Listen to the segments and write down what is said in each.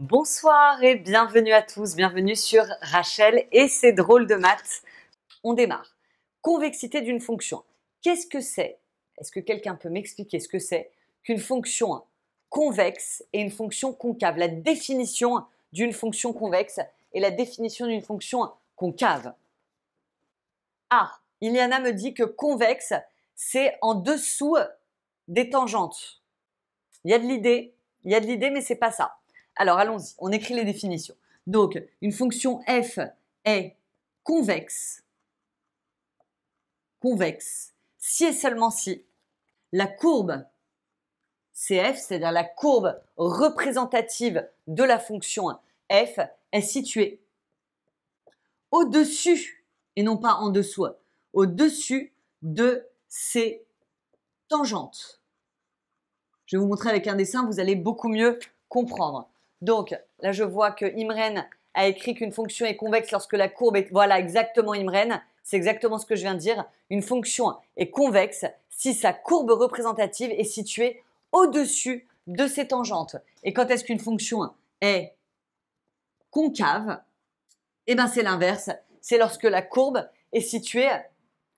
Bonsoir et bienvenue à tous, bienvenue sur Rachel et ses drôles de maths. On démarre. Convexité d'une fonction. Qu'est-ce que c'est? Est-ce que quelqu'un peut m'expliquer ce que c'est qu'une fonction convexe et une fonction concave? La définition d'une fonction convexe et la définition d'une fonction concave. Ah, Iliana me dit que convexe, c'est en dessous des tangentes. Il y a de l'idée, mais c'est pas ça. Alors, allons-y, on écrit les définitions. Donc, une fonction f est convexe, si et seulement si la courbe CF, c'est-à-dire la courbe représentative de la fonction f, est située au-dessus, et non pas en dessous, au-dessus de ses tangentes. Je vais vous montrer avec un dessin, vous allez beaucoup mieux comprendre. Donc, là, je vois que Imren a écrit qu'une fonction est convexe lorsque la courbe est… Voilà, exactement Imren, c'est exactement ce que je viens de dire. Une fonction est convexe si sa courbe représentative est située au-dessus de ses tangentes. Et quand est-ce qu'une fonction est concave? Eh bien, c'est l'inverse. C'est lorsque la courbe est située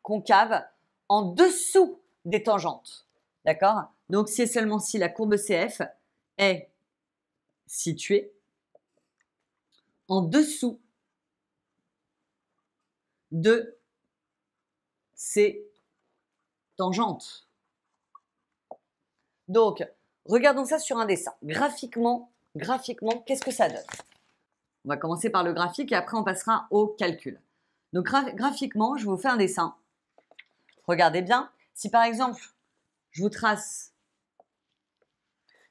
concave en dessous des tangentes. D'accord? Donc, si et seulement si la courbe CF est située en dessous de ses tangentes. Donc, regardons ça sur un dessin. Graphiquement, qu'est-ce que ça donne? On va commencer par le graphique et après on passera au calcul. Donc, graphiquement, je vous fais un dessin. Regardez bien. Si par exemple, je vous trace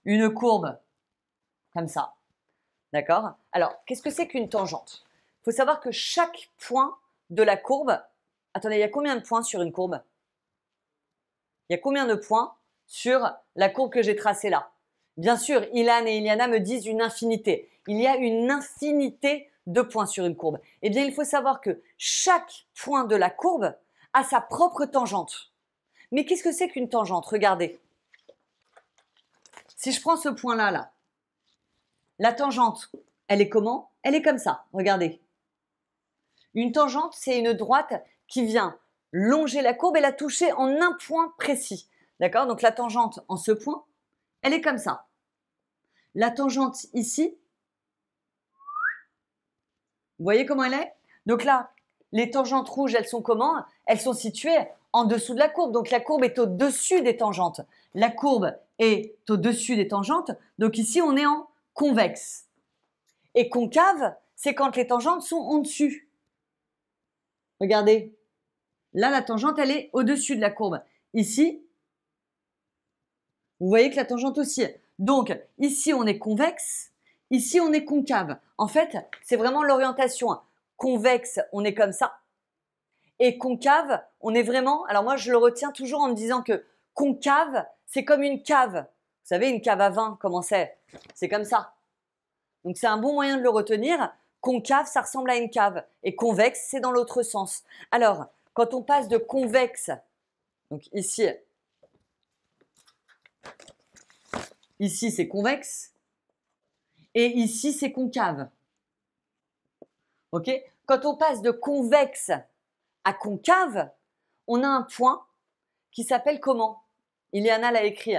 une courbe comme ça, d'accord? Alors, qu'est-ce que c'est qu'une tangente? Il faut savoir que chaque point de la courbe… Attendez, il y a combien de points sur une courbe? Il y a combien de points sur la courbe que j'ai tracée là? Bien sûr, Ilan et Iliana me disent une infinité. Il y a une infinité de points sur une courbe. Eh bien, il faut savoir que chaque point de la courbe a sa propre tangente. Mais qu'est-ce que c'est qu'une tangente? Regardez. Si je prends ce point-là, là, la tangente, elle est comment? Elle est comme ça, regardez. Une tangente, c'est une droite qui vient longer la courbe et la toucher en un point précis. D'accord? Donc la tangente en ce point, elle est comme ça. La tangente ici, vous voyez comment elle est? Donc là, les tangentes rouges, elles sont comment? Elles sont situées en dessous de la courbe. Donc la courbe est au-dessus des tangentes. La courbe est au-dessus des tangentes. Donc ici, on est en convexe. Et concave, c'est quand les tangentes sont en dessus. Regardez. Là, la tangente, elle est au-dessus de la courbe. Ici, vous voyez que la tangente aussi. Donc, ici, on est convexe. Ici, on est concave. En fait, c'est vraiment l'orientation. Convexe, on est comme ça. Et concave, on est vraiment… Alors moi, je le retiens toujours en me disant que concave, c'est comme une cave. Vous savez, une cave à vin, comment c'est? C'est comme ça. Donc, c'est un bon moyen de le retenir. Concave, ça ressemble à une cave. Et convexe, c'est dans l'autre sens. Alors, quand on passe de convexe, donc ici c'est convexe. Et ici, c'est concave. Ok? Quand on passe de convexe à concave, on a un point qui s'appelle comment? Iliana l'a écrit.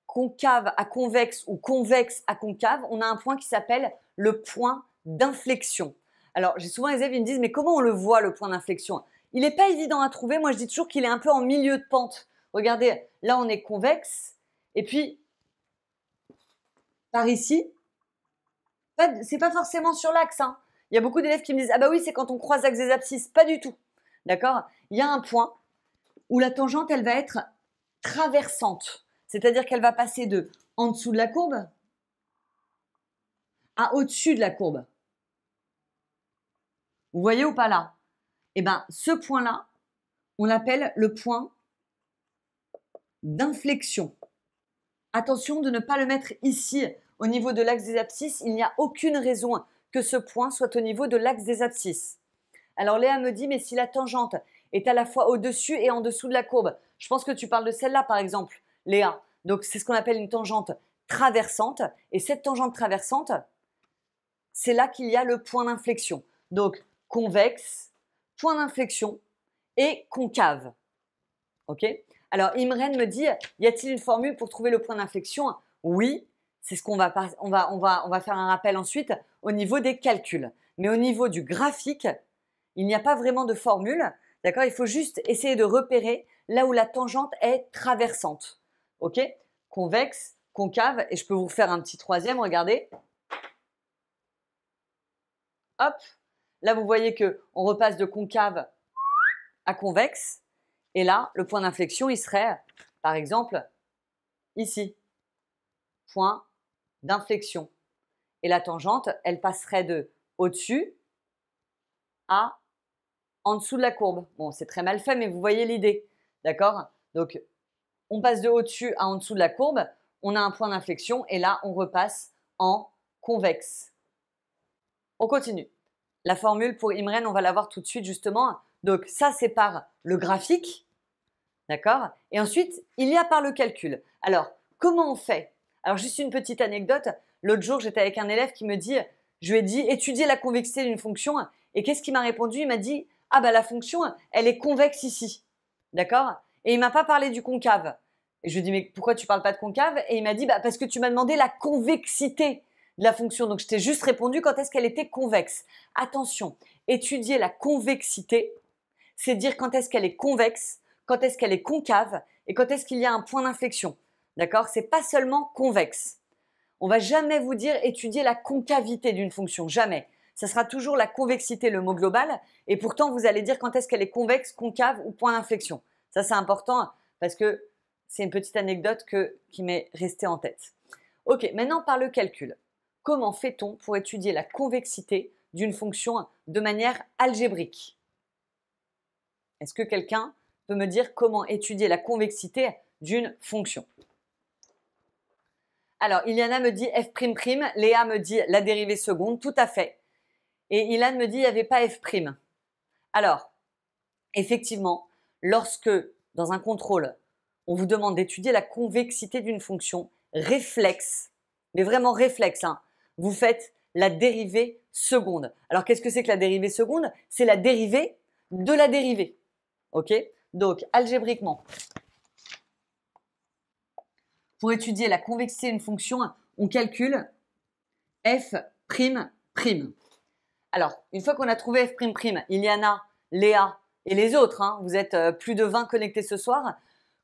Concave à convexe ou convexe à concave, on a un point qui s'appelle le point d'inflexion. Alors, j'ai souvent les élèves qui me disent, mais comment on le voit, le point d'inflexion? Il n'est pas évident à trouver. Moi, je dis toujours qu'il est un peu en milieu de pente. Regardez, là, on est convexe. Et puis, par ici, c'est pas forcément sur l'axe. Hein. Il y a beaucoup d'élèves qui me disent, ah bah oui, c'est quand on croise l'axe des abscisses. Pas du tout. D'accord? Il y a un point où la tangente, elle va être traversante. C'est-à-dire qu'elle va passer de en dessous de la courbe à au-dessus de la courbe. Vous voyez ou pas là? Eh bien, ce point-là, on l'appelle le point d'inflexion. Attention de ne pas le mettre ici, au niveau de l'axe des abscisses. Il n'y a aucune raison que ce point soit au niveau de l'axe des abscisses. Alors Léa me dit, mais si la tangente est à la fois au-dessus et en dessous de la courbe, je pense que tu parles de celle-là par exemple, Léa. Donc c'est ce qu'on appelle une tangente traversante. Et cette tangente traversante, c'est là qu'il y a le point d'inflexion. Donc convexe, point d'inflexion et concave. Ok? Alors Imren me dit, y a-t-il une formule pour trouver le point d'inflexion? Oui, c'est ce qu'on va, on va faire un rappel ensuite au niveau des calculs. Mais au niveau du graphique, il n'y a pas vraiment de formule. D'accord? Il faut juste essayer de repérer là où la tangente est traversante. Ok? Convexe, concave, et je peux vous faire un petit troisième, regardez. Hop, là vous voyez qu'on repasse de concave à convexe. Et là, le point d'inflexion, il serait, par exemple, ici. Point d'inflexion. Et la tangente, elle passerait de au-dessus à en dessous de la courbe. Bon, c'est très mal fait, mais vous voyez l'idée. D'accord? Donc, on passe de au-dessus à en dessous de la courbe. On a un point d'inflexion et là, on repasse en convexe. On continue. La formule pour Imren, on va la voir tout de suite justement. Donc, ça, c'est par le graphique. D'accord? Et ensuite, il y a par le calcul. Alors, comment on fait? Alors, juste une petite anecdote. L'autre jour, j'étais avec un élève qui me dit, je lui ai dit, étudier la convexité d'une fonction. Et qu'est-ce qu'il m'a répondu? Il m'a dit, ah bah la fonction, elle est convexe ici. D'accord? Et il m'a pas parlé du concave. Et je lui ai dit, mais pourquoi tu parles pas de concave? Et il m'a dit, bah parce que tu m'as demandé la convexité de la fonction. Donc, je t'ai juste répondu quand est-ce qu'elle était convexe. Attention, étudier la convexité, c'est dire quand est-ce qu'elle est convexe, quand est-ce qu'elle est concave et quand est-ce qu'il y a un point d'inflexion. D'accord? C'est pas seulement convexe. On va jamais vous dire étudier la concavité d'une fonction, jamais. Ça sera toujours la convexité, le mot global, et pourtant vous allez dire quand est-ce qu'elle est convexe, concave ou point d'inflexion. Ça c'est important parce que c'est une petite anecdote qui m'est restée en tête. Ok, maintenant par le calcul. Comment fait-on pour étudier la convexité d'une fonction de manière algébrique? Est-ce que quelqu'un peut me dire comment étudier la convexité d'une fonction? Alors, Iliana me dit f'', Léa me dit la dérivée seconde, tout à fait. Et Ilan me dit il n'y avait pas f'. Alors, effectivement, lorsque, dans un contrôle, on vous demande d'étudier la convexité d'une fonction, réflexe, mais vraiment réflexe, hein, vous faites la dérivée seconde. Alors, qu'est-ce que c'est que la dérivée seconde? C'est la dérivée de la dérivée. Ok? Donc, algébriquement, pour étudier la convexité d'une fonction, on calcule f''. Alors, une fois qu'on a trouvé f'', Iliana, Léa et les autres, hein, vous êtes plus de 20 connectés ce soir,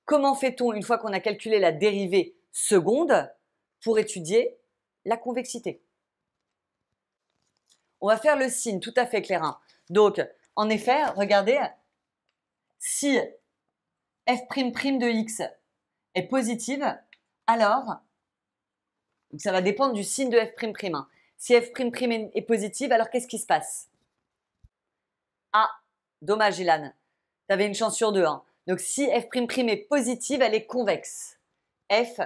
comment fait-on une fois qu'on a calculé la dérivée seconde pour étudier la convexité? On va faire le signe, tout à fait, Clérin. Donc, en effet, regardez, si f'' de x est positive, alors, donc ça va dépendre du signe de f''. Hein. Si f'' est positive, alors qu'est-ce qui se passe? Ah, dommage Ilan, tu avais une chance sur deux. Hein. Donc si f'' est positive, elle est convexe. F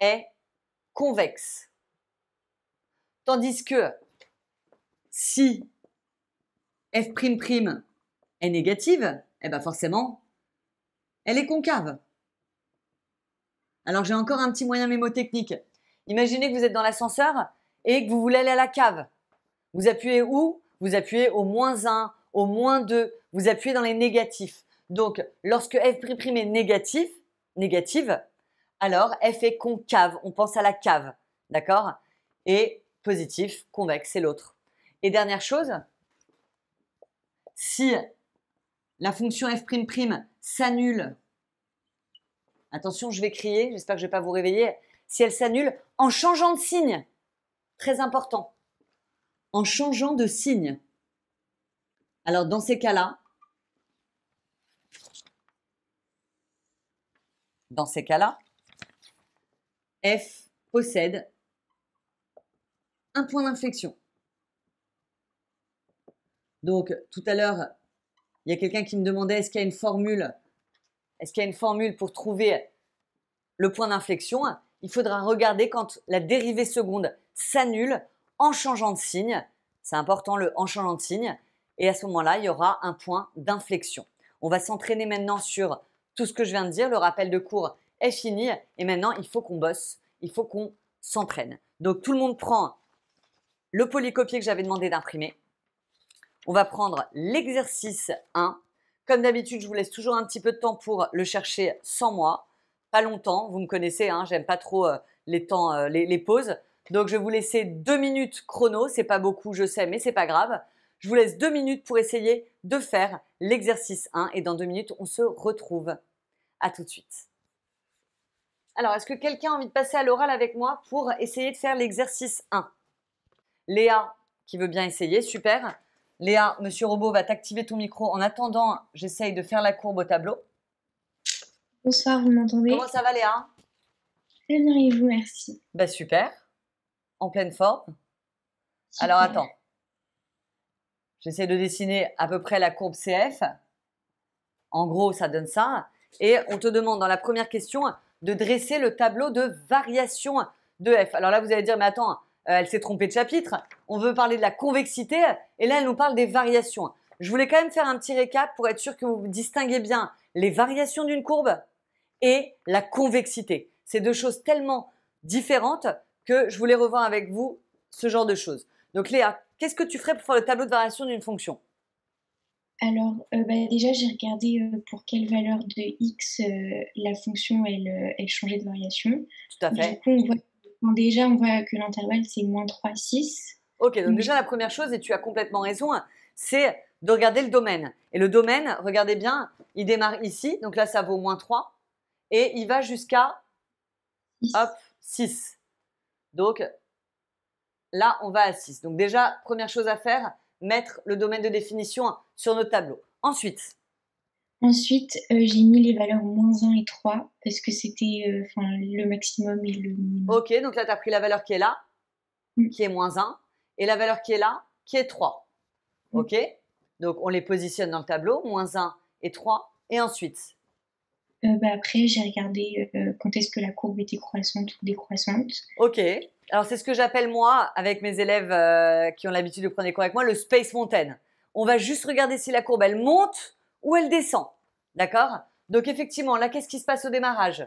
est convexe. Tandis que si f'' est négative, eh ben forcément, elle est concave. Alors j'ai encore un petit moyen mémotechnique. Imaginez que vous êtes dans l'ascenseur et que vous voulez aller à la cave. Vous appuyez où? Vous appuyez au -1, au -2. Vous appuyez dans les négatifs. Donc, lorsque f'' est négative, alors f est concave. On pense à la cave. D'accord? Et positif, convexe, c'est l'autre. Et dernière chose, si la fonction f'' s'annule, attention, je vais crier, j'espère que je ne vais pas vous réveiller, si elle s'annule en changeant de signe, très important, en changeant de signe. Alors, dans ces cas-là, f possède un point d'inflexion. Donc, tout à l'heure, il y a quelqu'un qui me demandait est-ce qu'il y a une formule pour trouver le point d'inflexion? Il faudra regarder quand la dérivée seconde s'annule en changeant de signe. C'est important le en changeant de signe. Et à ce moment-là, il y aura un point d'inflexion. On va s'entraîner maintenant sur tout ce que je viens de dire. Le rappel de cours est fini. Et maintenant, il faut qu'on bosse. Il faut qu'on s'entraîne. Donc, tout le monde prend le polycopier que j'avais demandé d'imprimer. On va prendre l'exercice 1. Comme d'habitude, je vous laisse toujours un petit peu de temps pour le chercher sans moi. Pas longtemps, vous me connaissez, hein, j'aime pas trop les temps, les pauses. Donc, je vais vous laisser 2 minutes chrono. C'est pas beaucoup, je sais, mais c'est pas grave. Je vous laisse 2 minutes pour essayer de faire l'exercice 1 et dans 2 minutes, on se retrouve. À tout de suite. Alors, est-ce que quelqu'un a envie de passer à l'oral avec moi pour essayer de faire l'exercice 1? Léa, qui veut bien essayer, super. Léa, Monsieur Robot va t'activer ton micro. En attendant, j'essaye de faire la courbe au tableau. Bonsoir, vous m'entendez? Comment ça va, Léa? Très bien, et vous, merci. Bah, super. En pleine forme. Super. Alors, attends. J'essaie de dessiner à peu près la courbe CF. En gros, ça donne ça. Et on te demande dans la première question de dresser le tableau de variation de F. Alors là, vous allez dire, mais attends, elle s'est trompée de chapitre. On veut parler de la convexité et là, elle nous parle des variations. Je voulais quand même faire un petit récap pour être sûr que vous distinguez bien les variations d'une courbe et la convexité. C'est deux choses tellement différentes que je voulais revoir avec vous ce genre de choses. Donc Léa, qu'est-ce que tu ferais pour faire le tableau de variation d'une fonction? Alors, déjà, j'ai regardé pour quelle valeur de x la fonction, elle changeait de variation. Tout à fait. Du coup, on voit que l'intervalle, c'est -3, 6. Ok, donc déjà, la première chose, et tu as complètement raison, c'est de regarder le domaine. Et le domaine, regardez bien, il démarre ici, donc là, ça vaut -3, et il va jusqu'à, hop, 6. Donc, là, on va à 6. Donc déjà, première chose à faire, mettre le domaine de définition sur notre tableau. Ensuite, j'ai mis les valeurs -1 et 3 parce que c'était le maximum et le minimum. ok, donc là, tu as pris la valeur qui est là, qui est -1, et la valeur qui est là, qui est 3. Ok, donc on les positionne dans le tableau, -1 et 3. Et ensuite Après, j'ai regardé quand est-ce que la courbe était croissante ou décroissante. Ok, alors c'est ce que j'appelle moi, avec mes élèves qui ont l'habitude de prendre des cours avec moi, le Space Mountain. On va juste regarder si la courbe, elle monte ou elle descend. D'accord? Donc effectivement, là, qu'est-ce qui se passe au démarrage?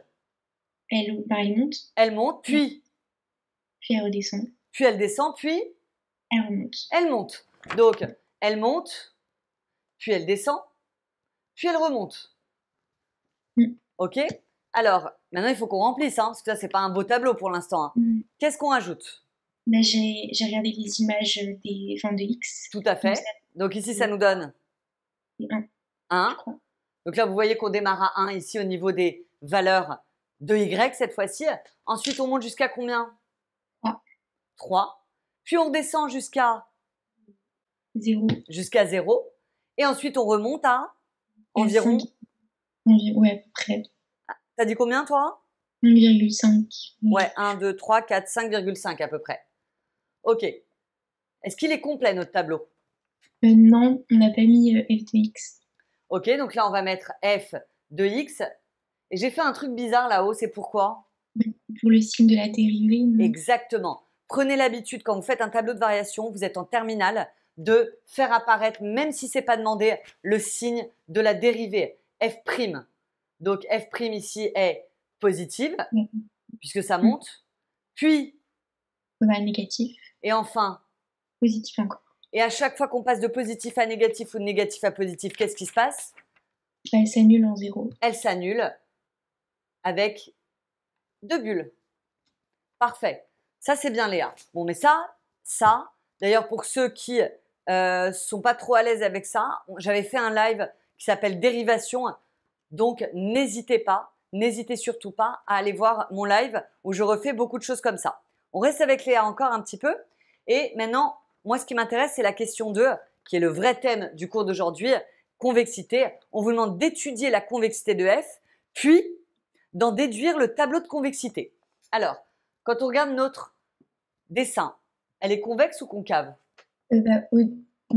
Elle monte. Elle monte, puis elle redescend. Puis elle descend, puis elle remonte. Elle monte. Donc, elle monte, puis elle descend, puis elle remonte. Ok? Alors, maintenant, il faut qu'on remplisse, parce que ça, c'est pas un beau tableau pour l'instant. Qu'est-ce qu'on ajoute? J'ai regardé les images de X. Tout à fait. Donc ici, ça nous donne 1. Donc là, vous voyez qu'on démarre à 1 ici au niveau des valeurs de Y cette fois-ci. Ensuite, on monte jusqu'à combien? 3. Puis on descend jusqu'à 0. Jusqu'à 0. Et ensuite, on remonte à environ 5. Ouais, à peu près. T'as dit combien, toi? 1,5. Ouais, 1, 2, 3, 4, 5,5 à peu près. Ok. Est-ce qu'il est complet, notre tableau? Non, on n'a pas mis f de x. Ok, donc là, on va mettre f de x. Et j'ai fait un truc bizarre là-haut, c'est pourquoi? Pour le signe de la dérivée. Non? Exactement. Prenez l'habitude, quand vous faites un tableau de variation, vous êtes en terminale, de faire apparaître, même si ce n'est pas demandé, le signe de la dérivée, f'. Donc f' ici est positive, puisque ça monte, puis négatif. Et enfin positif encore. Et à chaque fois qu'on passe de positif à négatif ou de négatif à positif, qu'est-ce qui se passe? Elle s'annule en 0. Elle s'annule avec 2 bulles. Parfait. Ça, c'est bien, Léa. Bon, mais ça, d'ailleurs, pour ceux qui sont pas trop à l'aise avec ça, j'avais fait un live qui s'appelle Dérivation. Donc, n'hésitez surtout pas à aller voir mon live où je refais beaucoup de choses comme ça. On reste avec Léa encore un petit peu. Et maintenant, moi, ce qui m'intéresse, c'est la question 2, qui est le vrai thème du cours d'aujourd'hui, convexité. On vous demande d'étudier la convexité de F, puis d'en déduire le tableau de convexité. Alors, quand on regarde notre dessin, elle est convexe ou concave? Elle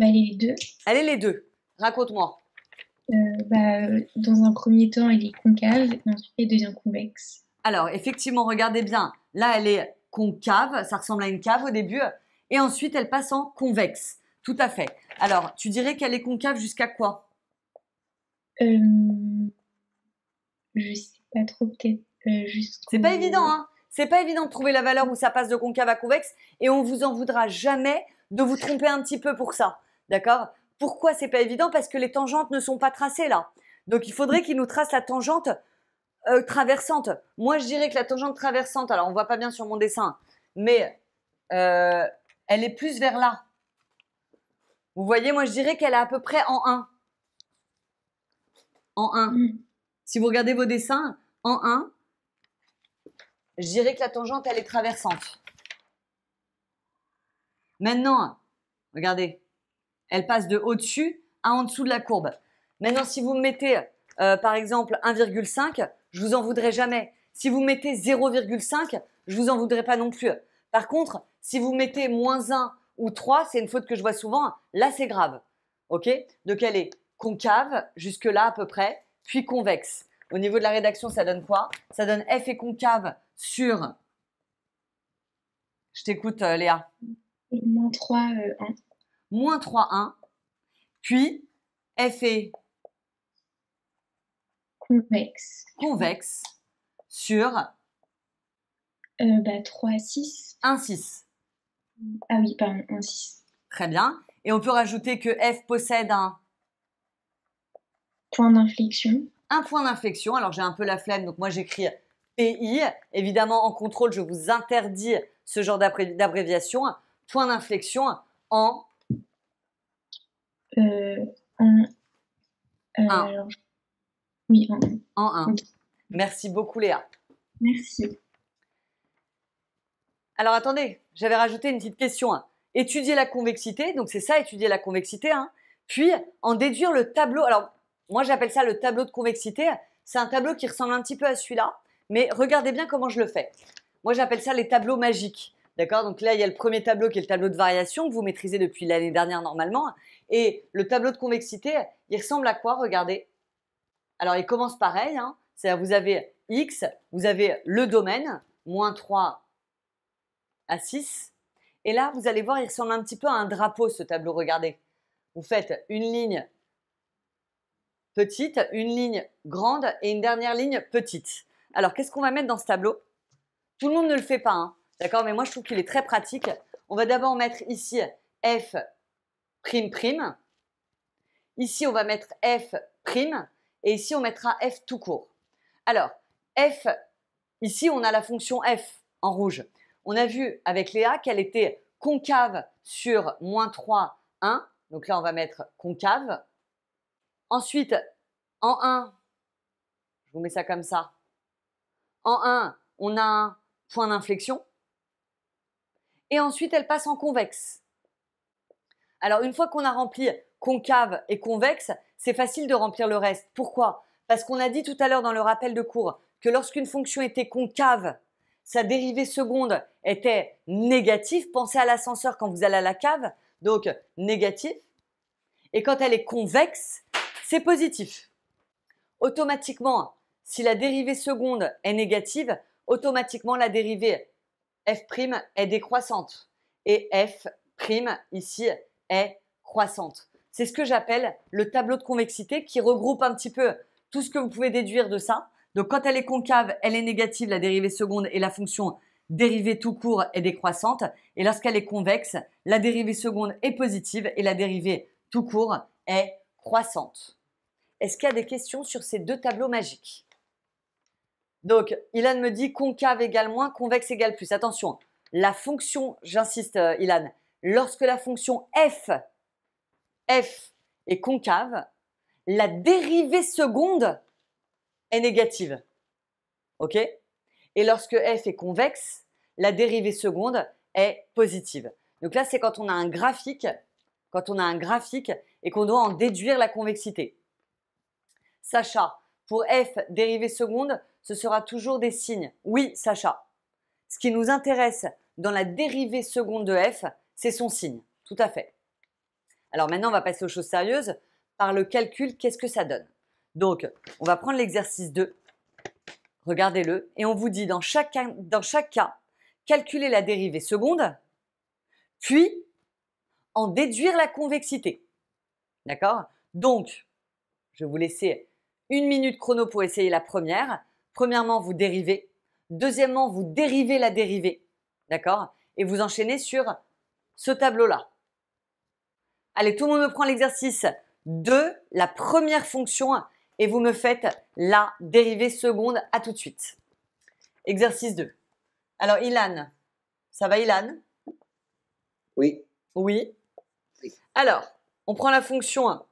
est les deux. Elle est les deux. Raconte-moi. Dans un premier temps, elle est concave et ensuite elle devient convexe. Alors, effectivement, regardez bien. Là, elle est concave. Ça ressemble à une cave au début. Et ensuite, elle passe en convexe. Tout à fait. Alors, tu dirais qu'elle est concave jusqu'à quoi? Je sais pas trop, peut-être C'est pas jusqu'au... évident, hein? C'est pas évident de trouver la valeur où ça passe de concave à convexe et on vous en voudra jamais de vous tromper un petit peu pour ça. D'accord? Pourquoi c'est pas évident? Parce que les tangentes ne sont pas tracées là. Donc, il faudrait qu'il nous trace la tangente traversante. Moi, je dirais que la tangente traversante, alors on voit pas bien sur mon dessin, mais elle est plus vers là. Vous voyez, moi, je dirais qu'elle est à peu près en 1. En 1. Si vous regardez vos dessins, en 1, je dirais que la tangente, elle est traversante. Maintenant, regardez, elle passe de au-dessus à en dessous de la courbe. Maintenant, si vous me mettez, par exemple, 1,5, je vous en voudrais jamais. Si vous mettez 0,5, je vous en voudrais pas non plus. Par contre, si vous mettez moins 1 ou 3, c'est une faute que je vois souvent, là, c'est grave. OK? Donc, elle est concave, jusque-là à peu près, puis convexe. Au niveau de la rédaction, ça donne quoi? Ça donne F est concave sur... Je t'écoute, Léa. Moins 3, 1. Moins 3, 1. Puis, F est Convexe. sur 3, 6. 1, 6. Ah oui, pardon, 1, 6. Très bien. Et on peut rajouter que F possède Point d'inflexion. un point d'inflexion. Alors, j'ai un peu la flemme, donc moi, j'écris PI. Évidemment, en contrôle, je vous interdis ce genre d'abréviation. Point d'inflexion en 1. Alors, oui, en 1. Merci beaucoup, Léa. Merci. Alors, attendez, j'avais rajouté une petite question. Étudier la convexité, donc c'est ça, étudier la convexité. Puis, en déduire le tableau. Alors, moi, j'appelle ça le tableau de convexité. C'est un tableau qui ressemble un petit peu à celui-là, mais regardez bien comment je le fais. Moi, j'appelle ça les tableaux magiques. D'accord? Donc là, il y a le premier tableau qui est le tableau de variation que vous maîtrisez depuis l'année dernière normalement. Et le tableau de convexité, il ressemble à quoi? Regardez. Alors, il commence pareil. C'est-à-dire, vous avez X, vous avez le domaine, moins 3 à 6. Et là, vous allez voir, il ressemble un petit peu à un drapeau, ce tableau. Regardez. Vous faites une ligne petite, une ligne grande et une dernière ligne petite. Alors, qu'est-ce qu'on va mettre dans ce tableau? Tout le monde ne le fait pas, d'accord? Mais moi, je trouve qu'il est très pratique. On va d'abord mettre ici F''. Ici, on va mettre F'. Et ici, on mettra F tout court. Alors, F, ici, on a la fonction F en rouge. On a vu avec Léa qu'elle était concave sur moins 3, 1. Donc là, on va mettre concave. Ensuite, en 1, je vous mets ça comme ça. En 1, on a un point d'inflexion. Et ensuite, elle passe en convexe. Alors, une fois qu'on a rempli concave et convexe, c'est facile de remplir le reste. Pourquoi? Parce qu'on a dit tout à l'heure dans le rappel de cours que lorsqu'une fonction était concave, sa dérivée seconde était négative. Pensez à l'ascenseur quand vous allez à la cave, donc négatif. Et quand elle est convexe, c'est positif. Automatiquement, si la dérivée seconde est négative, automatiquement la dérivée f' est décroissante. Et f' ici est croissante. C'est ce que j'appelle le tableau de convexité qui regroupe un petit peu tout ce que vous pouvez déduire de ça. Donc quand elle est concave, elle est négative, la dérivée seconde, et la fonction dérivée tout court est décroissante. Et lorsqu'elle est convexe, la dérivée seconde est positive et la dérivée tout court est croissante. Est-ce qu'il y a des questions sur ces deux tableaux magiques? Donc, Ilan me dit concave égale moins, convexe égale plus. Attention, la fonction, j'insiste Ilan, lorsque la fonction f est concave, la dérivée seconde est négative. OK? Et lorsque f est convexe, la dérivée seconde est positive. Donc là, c'est quand on a un graphique, et qu'on doit en déduire la convexité. Sacha, pour f dérivée seconde, ce sera toujours des signes. Oui, Sacha. Ce qui nous intéresse dans la dérivée seconde de f, c'est son signe. Tout à fait. Alors maintenant, on va passer aux choses sérieuses. Par le calcul, qu'est-ce que ça donne? Donc, on va prendre l'exercice 2. Regardez-le. Et on vous dit dans chaque cas, calculez la dérivée seconde, puis en déduire la convexité. D'accord? Donc, je vais vous laisser 1 minute chrono pour essayer la première. Premièrement, vous dérivez. Deuxièmement, vous dérivez la dérivée. D'accord? Et vous enchaînez sur ce tableau-là. Allez, tout le monde me prend l'exercice de la première fonction et vous me faites la dérivée seconde. À tout de suite. Exercice 2. Alors, Ilan, ça va Ilan? Oui. Oui. Oui. Alors, on prend la fonction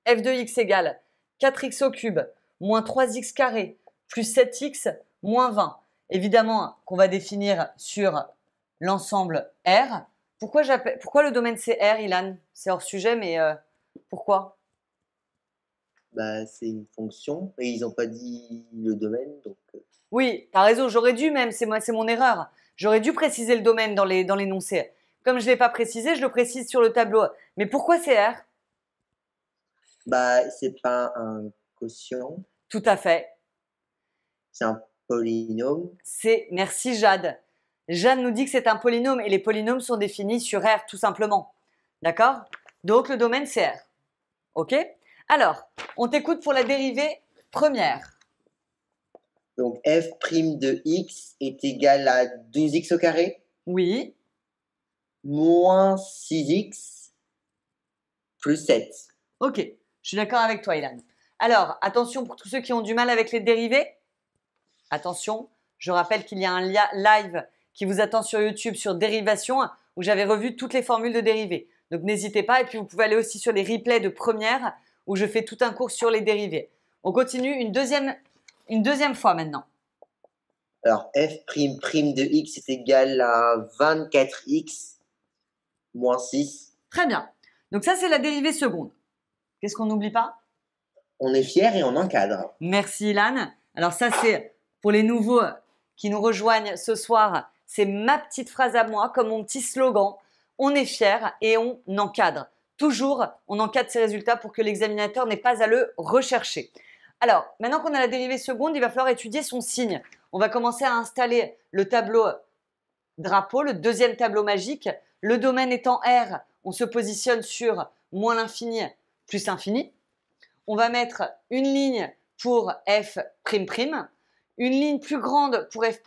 f de x égale 4x au cube moins 3x carré plus 7x moins 20. Évidemment, qu'on va définir sur l'ensemble R. Pourquoi le domaine c'est R, Ilan? C'est hors sujet, mais pourquoi? Bah, c'est une fonction et ils n'ont pas dit le domaine, donc. Oui, tu as raison, j'aurais dû même, c'est mon erreur. J'aurais dû préciser le domaine dans l'énoncé. Comme je ne l'ai pas précisé, je le précise sur le tableau. Mais pourquoi c'est R? Bah, c'est pas un quotient, Tout à fait. c'est un polynôme. Merci Jade. Jade nous dit que c'est un polynôme et les polynômes sont définis sur R tout simplement. D'accord? Donc le domaine c'est R. Ok? Alors, on t'écoute pour la dérivée première. Donc f' de x est égal à 12x au carré Oui. moins 6x plus 7. Ok, je suis d'accord avec toi Ilan. Alors, attention pour tous ceux qui ont du mal avec les dérivés. Attention, je rappelle qu'il y a un live qui vous attend sur YouTube sur dérivation où j'avais revu toutes les formules de dérivés. Donc n'hésitez pas et puis vous pouvez aller aussi sur les replays de première où je fais tout un cours sur les dérivés. On continue une deuxième fois maintenant. Alors f' de x est égal à 24x moins 6. Très bien. Donc ça c'est la dérivée seconde. Qu'est-ce qu'on n'oublie pas? On est fier et on encadre. Merci Ilan. Alors ça c'est pour les nouveaux qui nous rejoignent ce soir, c'est ma petite phrase à moi, comme mon petit slogan. On est fier et on encadre. Toujours, on encadre ses résultats pour que l'examinateur n'ait pas à le rechercher. Alors, maintenant qu'on a la dérivée seconde, il va falloir étudier son signe. On va commencer à installer le tableau drapeau, le deuxième tableau magique. Le domaine étant R, on se positionne sur moins l'infini plus infini. On va mettre une ligne pour f'', une ligne plus grande pour f',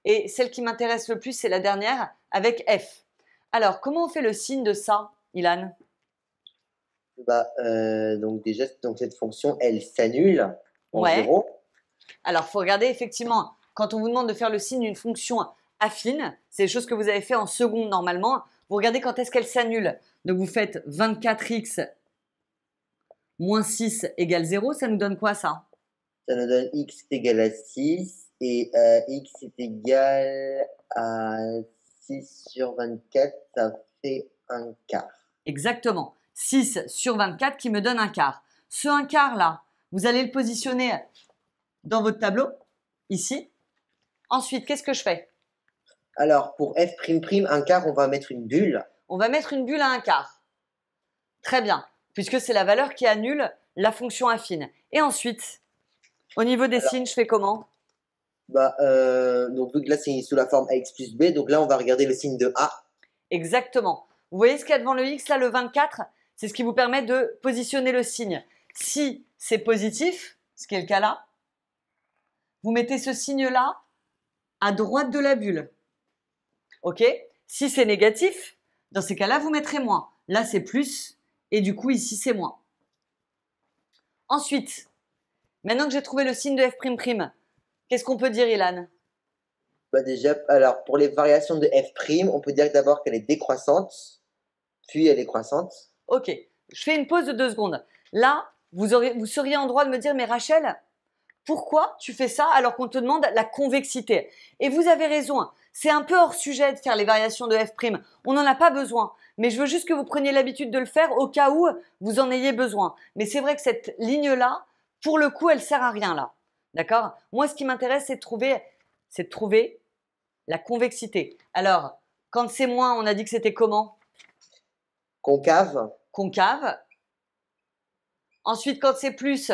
et celle qui m'intéresse le plus, c'est la dernière, avec f. Alors, comment on fait le signe de ça, Ilan? Bah, donc déjà, donc cette fonction, elle s'annule en Ouais. 0. Alors, il faut regarder effectivement, quand on vous demande de faire le signe d'une fonction affine, c'est des choses que vous avez fait en seconde normalement, vous regardez quand est-ce qu'elle s'annule. Donc, vous faites 24x moins 6 égale 0, ça nous donne quoi ça? Ça nous donne x est égal à 6 et x est égal à 6 sur 24, ça fait un quart. Exactement. 6 sur 24 qui me donne un quart. Ce un quart là, vous allez le positionner dans votre tableau, ici. Ensuite, qu'est-ce que je fais? Alors, pour f'', un quart, on va mettre une bulle. On va mettre une bulle à un quart. Très bien, puisque c'est la valeur qui annule la fonction affine. Et ensuite, au niveau des signes, je fais comment? Bah, donc là, c'est sous la forme ax plus b. Donc là, on va regarder le signe de a. Exactement. Vous voyez ce qu'il y a devant le x, là, le 24? C'est ce qui vous permet de positionner le signe. Si c'est positif, ce qui est le cas là, vous mettez ce signe-là à droite de la bulle. Ok? Si c'est négatif, dans ces cas-là, vous mettrez moins. Là, c'est plus et du coup, ici, c'est moins. Ensuite, maintenant que j'ai trouvé le signe de f'', qu'est-ce qu'on peut dire, Ilan? Bah déjà, alors pour les variations de f', on peut dire d'abord qu'elle est décroissante, puis elle est croissante. Ok, je fais une pause de 2 secondes. Là, vous seriez en droit de me dire, mais Rachel, pourquoi tu fais ça alors qu'on te demande la convexité? Et vous avez raison, c'est un peu hors sujet de faire les variations de f'. On n'en a pas besoin. Mais je veux juste que vous preniez l'habitude de le faire au cas où vous en ayez besoin. Mais c'est vrai que cette ligne-là, pour le coup, elle sert à rien là. D'accord? Moi, ce qui m'intéresse, c'est de trouver la convexité. Alors, quand c'est moins, on a dit que c'était comment? Concave, Concave. Ensuite, quand c'est plus,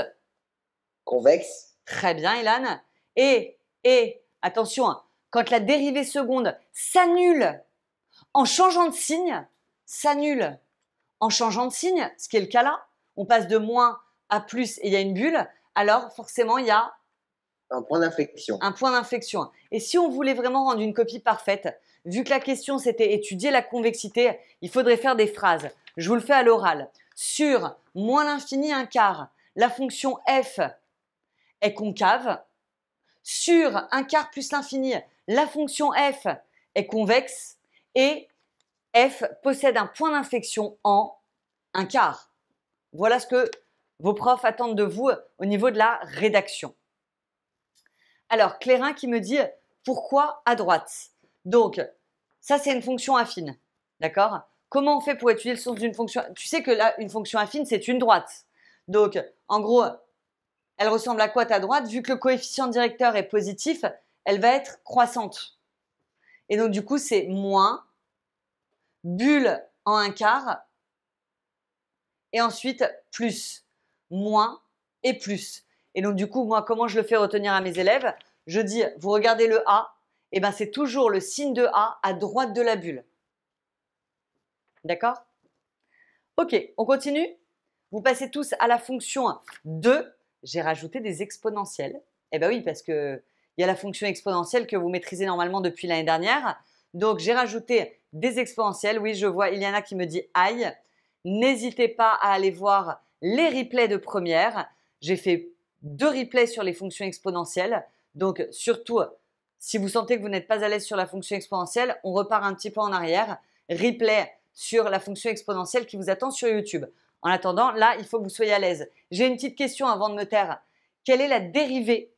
convexe, très bien, Ilan. Et attention, quand la dérivée seconde s'annule en changeant de signe, s'annule en changeant de signe, ce qui est le cas là. On passe de moins à plus et il y a une bulle, alors forcément il y a un point d'inflexion. Un point d'inflexion. Et si on voulait vraiment rendre une copie parfaite, vu que la question c'était étudier la convexité, il faudrait faire des phrases. Je vous le fais à l'oral. Sur moins l'infini un quart, la fonction f est concave. Sur un quart plus l'infini, la fonction f est convexe. Et f possède un point d'inflexion en un quart. Voilà ce que vos profs attendent de vous au niveau de la rédaction. Alors, Clérin qui me dit pourquoi à droite. Donc, ça c'est une fonction affine. D'accord? Comment on fait pour étudier le sens d'une fonction? Tu sais que là, une fonction affine, c'est une droite. Donc, en gros, elle ressemble à quoi ta droite? Vu que le coefficient directeur est positif, elle va être croissante. Et donc, du coup, c'est moins, bulle en un quart, et ensuite plus, moins et plus. Et donc, du coup, moi, comment je le fais retenir à mes élèves? Je dis, vous regardez le A, et ben c'est toujours le signe de A à droite de la bulle. D'accord? Ok, on continue? Vous passez tous à la fonction 2. J'ai rajouté des exponentielles. Eh bien oui, parce qu'il y a la fonction exponentielle que vous maîtrisez normalement depuis l'année dernière. Donc, j'ai rajouté des exponentielles. Oui, je vois Iliana qui me dit « aïe ». N'hésitez pas à aller voir les replays de première. J'ai fait 2 replays sur les fonctions exponentielles. Donc, surtout, si vous sentez que vous n'êtes pas à l'aise sur la fonction exponentielle, on repart un petit peu en arrière. Replay sur la fonction exponentielle qui vous attend sur YouTube. En attendant, là, il faut que vous soyez à l'aise. J'ai une petite question avant de me taire. Quelle est la dérivée?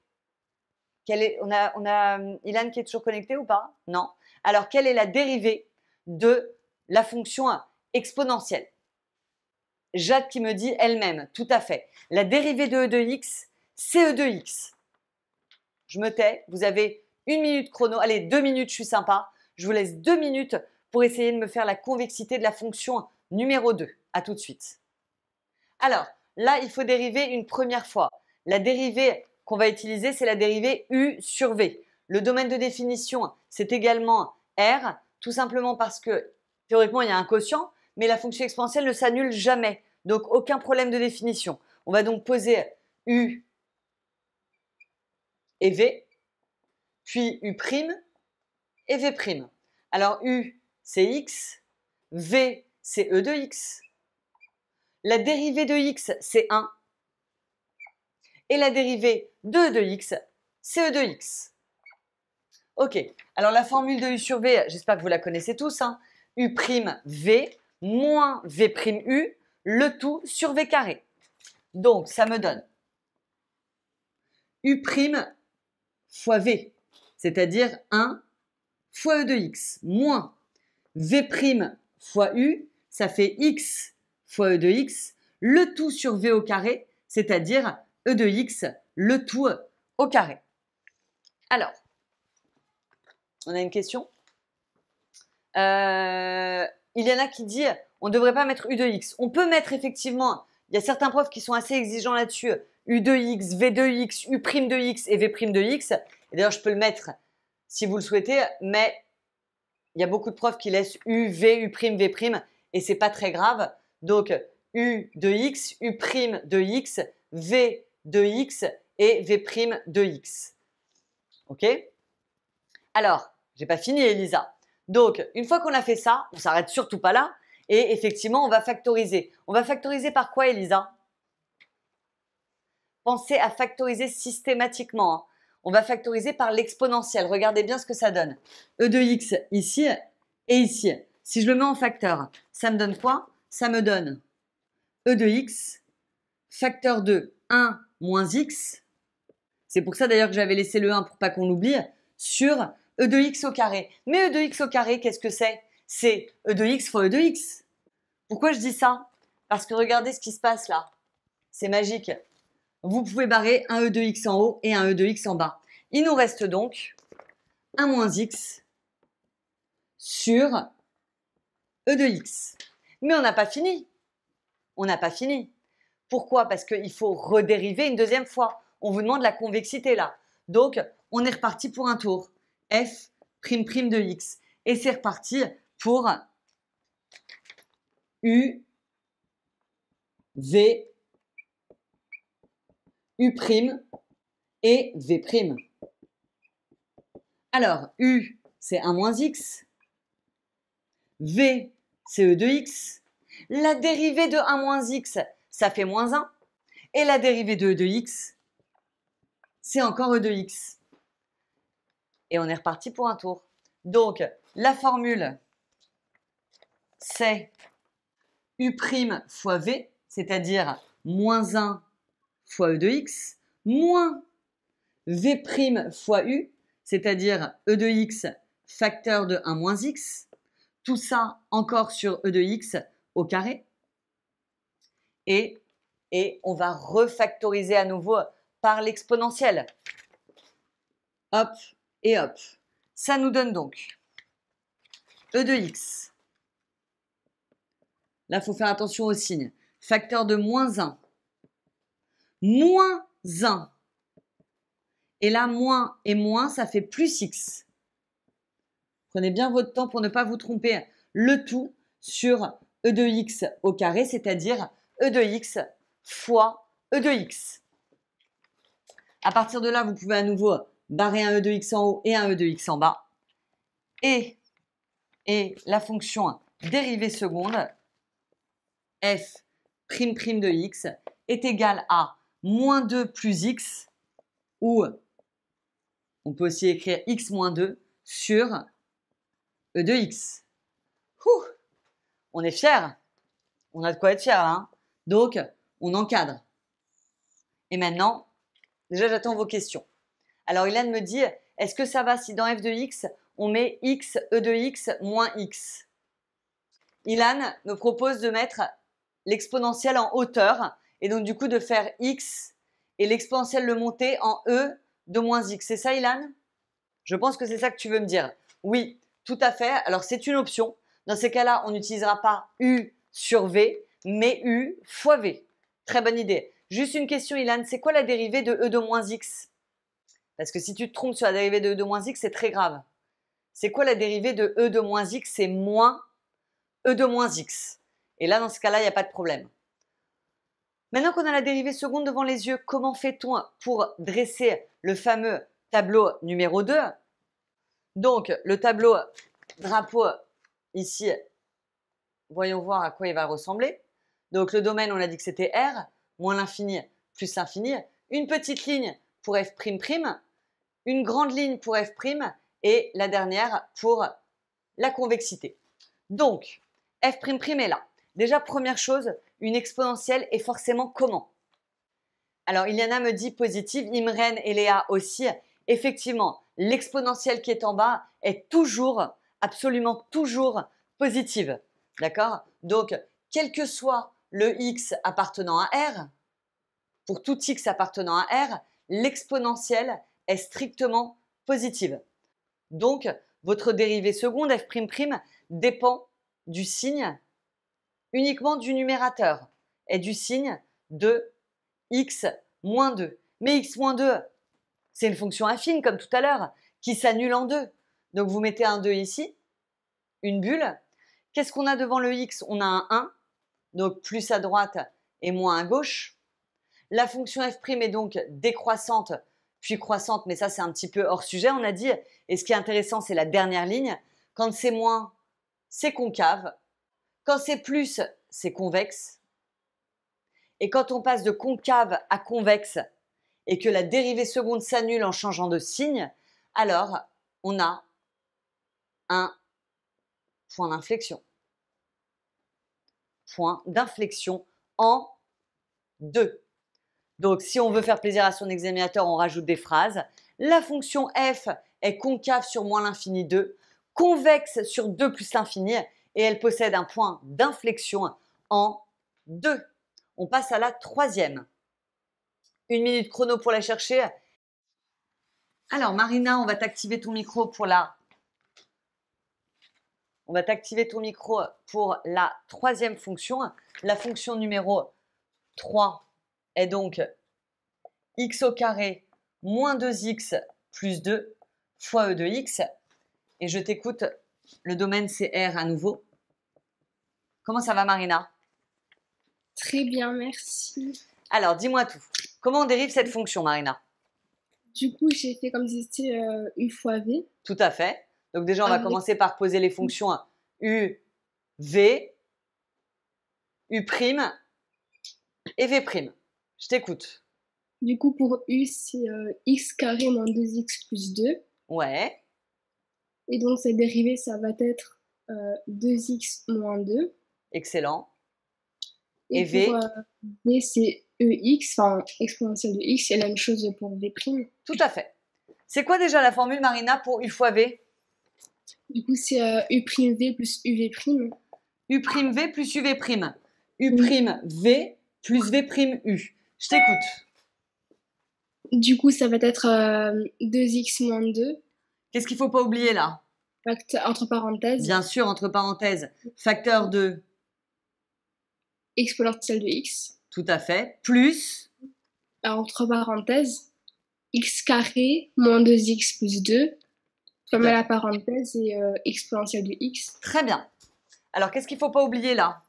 On a Ilan qui est toujours connecté ou pas? Non. Alors, quelle est la dérivée de la fonction exponentielle? Jade qui me dit elle-même, tout à fait. La dérivée de e de x, c'est e de x. Je me tais, vous avez 1 minute chrono. Allez, 2 minutes, je suis sympa. Je vous laisse 2 minutes pour essayer de me faire la convexité de la fonction numéro 2. À tout de suite. Alors, là, il faut dériver une première fois. La dérivée qu'on va utiliser, c'est la dérivée u sur v. Le domaine de définition, c'est également r, tout simplement parce que, théoriquement, il y a un quotient, mais la fonction exponentielle ne s'annule jamais. Donc, aucun problème de définition. On va donc poser u et v, puis u' et v'. Alors, u, c'est x, v, c'est e de x. La dérivée de x, c'est 1. Et la dérivée de e de x, c'est e de x. Ok, alors la formule de u sur v, j'espère que vous la connaissez tous. Hein. U'(v) moins v'(u), le tout sur v carré. Donc, ça me donne u' fois v, c'est-à-dire 1 fois e de x, moins v' fois u, ça fait x fois e de x, le tout sur v au carré, c'est-à-dire e de x, le tout au carré. Alors, on a une question. Il y en a qui disent on ne devrait pas mettre u de x. On peut mettre effectivement, il y a certains profs qui sont assez exigeants là-dessus, u de x, v de x, u' de x et v' de x. Et d'ailleurs, je peux le mettre si vous le souhaitez, mais il y a beaucoup de profs qui laissent u, v, u', v' et c'est pas très grave. Donc, u de x, u' de x, v de x et v' de x. Ok? Alors, j'ai pas fini, Elisa. Donc, une fois qu'on a fait ça, on s'arrête surtout pas là. Et effectivement, on va factoriser. On va factoriser par quoi, Elisa? Pensez à factoriser systématiquement. Hein. On va factoriser par l'exponentielle. Regardez bien ce que ça donne. E de x ici et ici. Si je le mets en facteur, ça me donne quoi? Ça me donne e de x, facteur de 1 moins x. C'est pour ça d'ailleurs que j'avais laissé le 1 pour pas qu'on l'oublie, sur e de x au carré. Mais e de x au carré, qu'est-ce que c'est? C'est e de x fois e de x. Pourquoi je dis ça? Parce que regardez ce qui se passe là. C'est magique. Vous pouvez barrer un e de x en haut et un e de x en bas. Il nous reste donc 1 moins x sur e de x. Mais on n'a pas fini. On n'a pas fini. Pourquoi? Parce qu'il faut redériver une deuxième fois. On vous demande la convexité là. Donc, on est reparti pour un tour. F' de x. Et c'est reparti pour U, V, U' et V'. Alors, U, c'est 1 moins X. V, c'est E de X. La dérivée de 1 moins X, ça fait moins 1. Et la dérivée de E de X, c'est encore E de X. Et on est reparti pour un tour. Donc, la formule, c'est U' fois V, c'est-à-dire moins 1 fois E de X, moins V' fois U, c'est-à-dire E de X facteur de 1 moins X. Tout ça encore sur E de X au carré. Et on va refactoriser à nouveau par l'exponentielle. Hop et hop. Ça nous donne donc E de X. Là, il faut faire attention au signe. Facteur de moins 1. Moins 1. Et là, moins et moins, ça fait plus X. Prenez bien votre temps pour ne pas vous tromper. Le tout sur E de X au carré, c'est-à-dire E de X fois E de X. À partir de là, vous pouvez à nouveau barrer un E de X en haut et un E de X en bas. Et la fonction dérivée seconde, f' de x, est égale à moins 2 plus x, ou on peut aussi écrire x moins 2 sur E de x. Ouh, on est fiers. On a de quoi être fiers, hein. Donc, on encadre. Et maintenant, déjà, j'attends vos questions. Alors, Ilan me dit, est-ce que ça va si dans f de x, on met x, E de x, moins x? Ilan me propose de mettre l'exponentielle en hauteur et donc du coup de faire x et l'exponentielle le monter en E de moins x. C'est ça, Ilan? Je pense que c'est ça que tu veux me dire. Oui, tout à fait. Alors, c'est une option. Dans ces cas-là, on n'utilisera pas U sur V, mais U fois V. Très bonne idée. Juste une question, Ilan. C'est quoi la dérivée de E de moins x? Parce que si tu te trompes sur la dérivée de E de moins x, c'est très grave. C'est quoi la dérivée de E de moins x? C'est moins E de moins x. Et là, dans ce cas-là, il n'y a pas de problème. Maintenant qu'on a la dérivée seconde devant les yeux, comment fait-on pour dresser le fameux tableau numéro 2? Donc, le tableau drapeau, ici, voyons voir à quoi il va ressembler. Donc, le domaine, on a dit que c'était R, moins l'infini plus l'infini. Une petite ligne pour f'', une grande ligne pour f' et la dernière pour la convexité. Donc, f'' est là. Déjà, première chose, une exponentielle est forcément comment? Alors, Iliana me dit positive, Imren et Léa aussi. Effectivement, l'exponentielle qui est en bas est toujours, absolument toujours positive. D'accord? Donc, quel que soit le x appartenant à R, pour tout x appartenant à R, l'exponentielle est strictement positive. Donc, votre dérivée seconde, f'', dépend du signe uniquement du numérateur et du signe de x moins 2. Mais x moins 2, c'est une fonction affine comme tout à l'heure qui s'annule en 2. Donc vous mettez un 2 ici, une bulle. Qu'est-ce qu'on a devant le x? On a un 1, donc plus à droite et moins à gauche. La fonction f' est donc décroissante puis croissante, mais ça c'est un petit peu hors sujet, on a dit. Et ce qui est intéressant, c'est la dernière ligne. Quand c'est moins, c'est concave. Quand c'est plus, c'est convexe. Et quand on passe de concave à convexe et que la dérivée seconde s'annule en changeant de signe, alors on a un point d'inflexion. Point d'inflexion en 2. Donc, si on veut faire plaisir à son examinateur, on rajoute des phrases. La fonction f est concave sur moins l'infini 2, convexe sur 2 plus l'infini, et elle possède un point d'inflexion en 2. On passe à la troisième. 1 minute chrono pour la chercher. Alors, Marina, on va t'activer ton micro pour la... On va t'activer ton micro pour la troisième fonction. La fonction numéro 3 est donc x au carré moins 2x plus 2 fois e de x. Et je t'écoute, le domaine c'est R à nouveau. Comment ça va, Marina? Très bien, merci. Alors, dis-moi tout. Comment on dérive cette fonction, Marina? Du coup, j'ai fait comme si c'était U fois V. Tout à fait. Donc déjà, on va Avec- commencer par poser les fonctions U, V, U' et V'. Je t'écoute. Du coup, pour U, c'est x carré moins 2x plus 2. Ouais, Et donc, cette dérivée, ça va être 2x moins 2. excellent. Et Et V? pour V, c'est EX, enfin exponentielle de x. C'est la même chose pour V'. Tout à fait. C'est quoi déjà la formule, Marina, pour U fois V? Du coup, c'est U'V plus UV'. U' V plus UV'. U' V plus V' U. Je t'écoute. Du coup, ça va être 2x moins 2, Qu'est-ce qu'il ne faut pas oublier là? entre parenthèses, Bien sûr, entre parenthèses, facteur de, exponentielle de x. tout à fait, plus, Entre parenthèses, x carré moins 2x plus 2, fermer la parenthèse et exponentielle de x. très bien. Alors, qu'est-ce qu'il ne faut pas oublier là?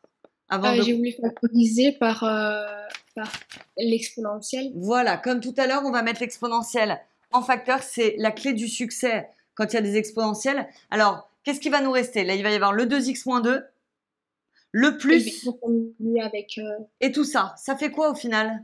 Avant de... J'ai voulu factoriser par l'exponentielle. Voilà, comme tout à l'heure, on va mettre l'exponentielle en facteur. C'est la clé du succès quand il y a des exponentielles. Alors, qu'est-ce qui va nous rester? Là, il va y avoir le 2x moins 2, le plus, Avec, et tout ça. Ça fait quoi au final?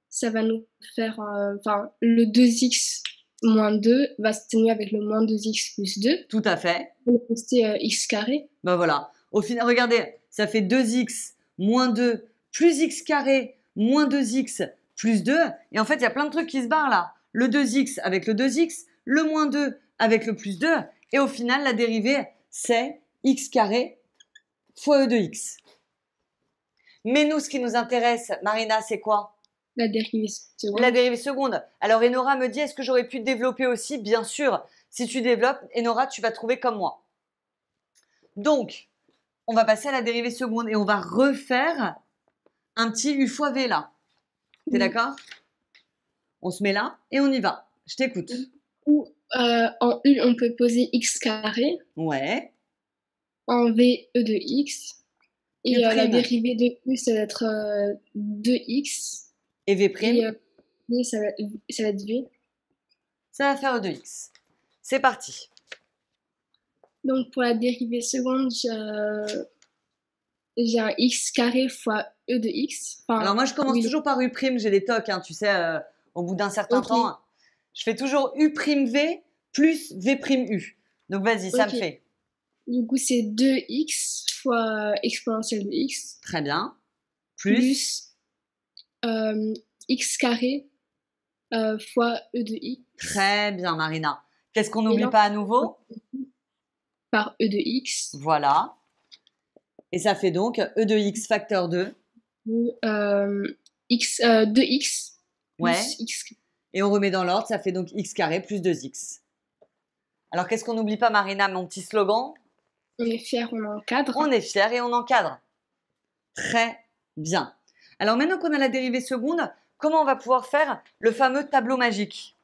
ça va nous faire... Enfin, le 2x moins 2 va se tenir avec le moins 2x plus 2. Tout à fait. On va rester x carré. Ben voilà. Au final, regardez, ça fait 2x moins 2 plus x carré moins 2x plus 2. Et en fait, il y a plein de trucs qui se barrent là. Le 2x avec le 2x, le moins 2 avec le plus 2. Et au final, la dérivée, c'est x carré fois e de x. Mais nous, ce qui nous intéresse, Marina, c'est quoi? La dérivée seconde. La dérivée seconde. Alors, Enora me dit, est-ce que j'aurais pu développer aussi? Bien sûr. Si tu développes, Enora, tu vas trouver comme moi. Donc, on va passer à la dérivée seconde et on va refaire un petit u fois v là. T'es d'accord? On se met là et on y va. Je t'écoute. Ou en U, on peut poser x carré. Ouais. En V, e de x. Et U'. la dérivée de U, ça va être 2x. Et v', Et V, ça va être V. ça va faire e de x. C'est parti. Donc pour la dérivée seconde, j'ai un x carré fois e de x. Enfin, Alors moi, je commence oui. toujours par u', j'ai des tocs, hein, tu sais, au bout d'un certain Ok. temps. Je fais toujours u' v plus v''u. Donc vas-y, ça Ok. me fait. Du coup, c'est 2x fois exponentielle de x. Très bien. Plus. X carré fois e de x Très bien, Marina. Qu'est-ce qu'on Et n'oublie là- pas à nouveau? par e de x. Voilà. Et ça fait donc e de x facteur 2. X, 2x plus Ouais. x. Et on remet dans l'ordre, ça fait donc x carré plus 2x. Alors, qu'est-ce qu'on n'oublie pas, Marina, mon petit slogan? On est fier, on encadre. On est fiers et on encadre. Très bien. Alors, maintenant qu'on a la dérivée seconde, comment on va pouvoir faire le fameux tableau magique?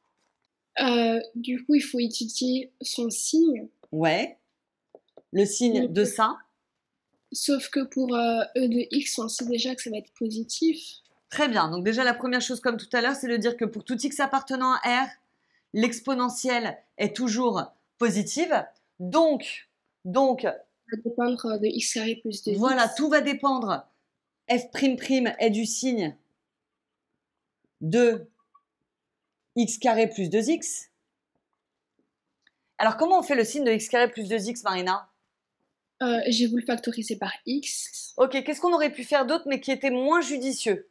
Du coup, il faut étudier son signe. Ouais. Le signe de ça. Sauf que pour e de x, on sait déjà que ça va être positif. Très bien. Donc déjà, la première chose comme tout à l'heure, c'est de dire que pour tout x appartenant à R, l'exponentielle est toujours positive. Donc, Ça va dépendre de x carré plus 2x. voilà, tout va dépendre. F'' est du signe de x carré plus 2x. Alors, comment on fait le signe de x carré plus 2x, Marina? J'ai voulu factoriser par x. Ok, qu'est-ce qu'on aurait pu faire d'autre, mais qui était moins judicieux?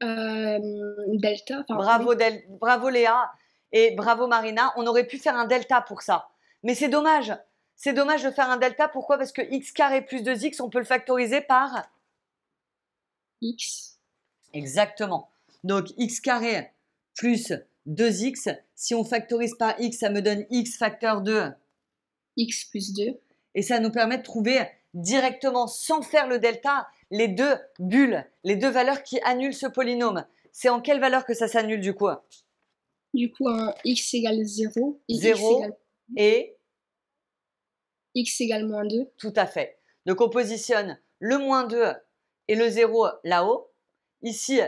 Delta. Enfin, Bravo, bravo Léa et bravo Marina. On aurait pu faire un delta pour ça. Mais c'est dommage. C'est dommage de faire un delta. Pourquoi? Parce que x carré plus 2x, on peut le factoriser par... x. Exactement. Donc x carré plus 2x. Si on factorise par x, ça me donne x facteur 2. X plus 2. Et ça nous permet de trouver directement, sans faire le delta, les deux bulles, les deux valeurs qui annulent ce polynôme. C'est en quelle valeur que ça s'annule du coup? Du coup, un x égale 0. Et 0 et x égale moins 2. tout à fait. Donc on positionne le moins 2 et le 0 là-haut. Ici,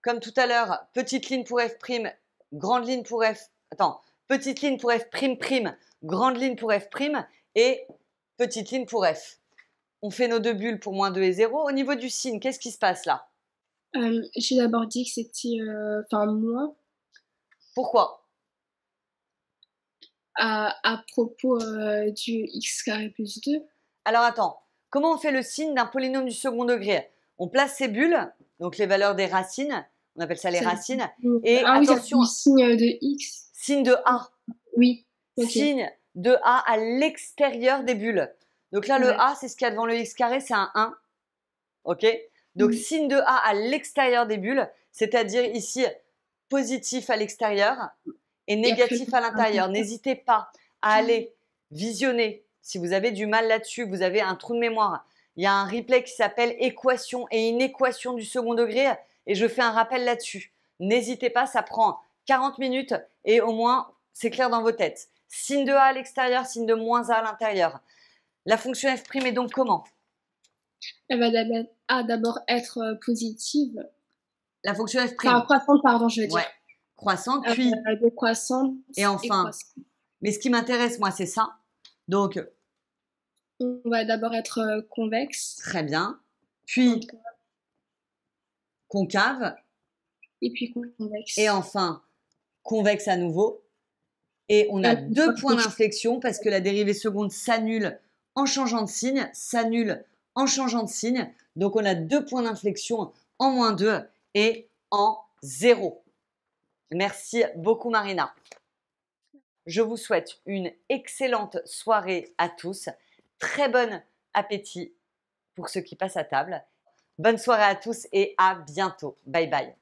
comme tout à l'heure, petite ligne pour f', grande ligne pour f. Attends, petite ligne pour f', grande ligne pour f' et petite ligne pour f. On fait nos deux bulles pour moins 2 et 0. Au niveau du signe, qu'est-ce qui se passe là? J'ai d'abord dit que c'était moins Pourquoi? à propos du x carré plus 2. Alors attends, comment on fait le signe d'un polynôme du second degré? On place ces bulles, donc les valeurs des racines, on appelle ça les racines, et oui, attention, signe de x. signe de A. Oui. Okay. Signe de A à l'extérieur des bulles. Donc là, le A, c'est ce qu'il y a devant le x carré, c'est un 1. Ok? Donc signe de A à l'extérieur des bulles, c'est-à-dire ici positif à l'extérieur et négatif à l'intérieur. N'hésitez pas à aller visionner. Si vous avez du mal là-dessus, vous avez un trou de mémoire. Il y a un replay qui s'appelle équation et inéquation du second degré et je fais un rappel là-dessus. N'hésitez pas, ça prend 40 minutes et au moins c'est clair dans vos têtes. Signe de A à l'extérieur, signe de moins A à l'intérieur. La fonction f' est donc comment? Elle va d'abord être positive. La fonction f'. Enfin, croissante, pardon, je veux dire. Ouais. Croissante, puis décroissante. et enfin. Mais ce qui m'intéresse, moi, c'est ça. Donc, on va d'abord être convexe. Très bien. Puis, concave. Et puis convexe. Et enfin, convexe à nouveau. Et on a deux points d'inflexion parce que la dérivée seconde s'annule en changeant de signe, s'annule en changeant de signe. Donc, on a deux points d'inflexion en moins 2 et en 0. Merci beaucoup, Marina. Je vous souhaite une excellente soirée à tous. Très bon appétit pour ceux qui passent à table. Bonne soirée à tous et à bientôt. Bye bye.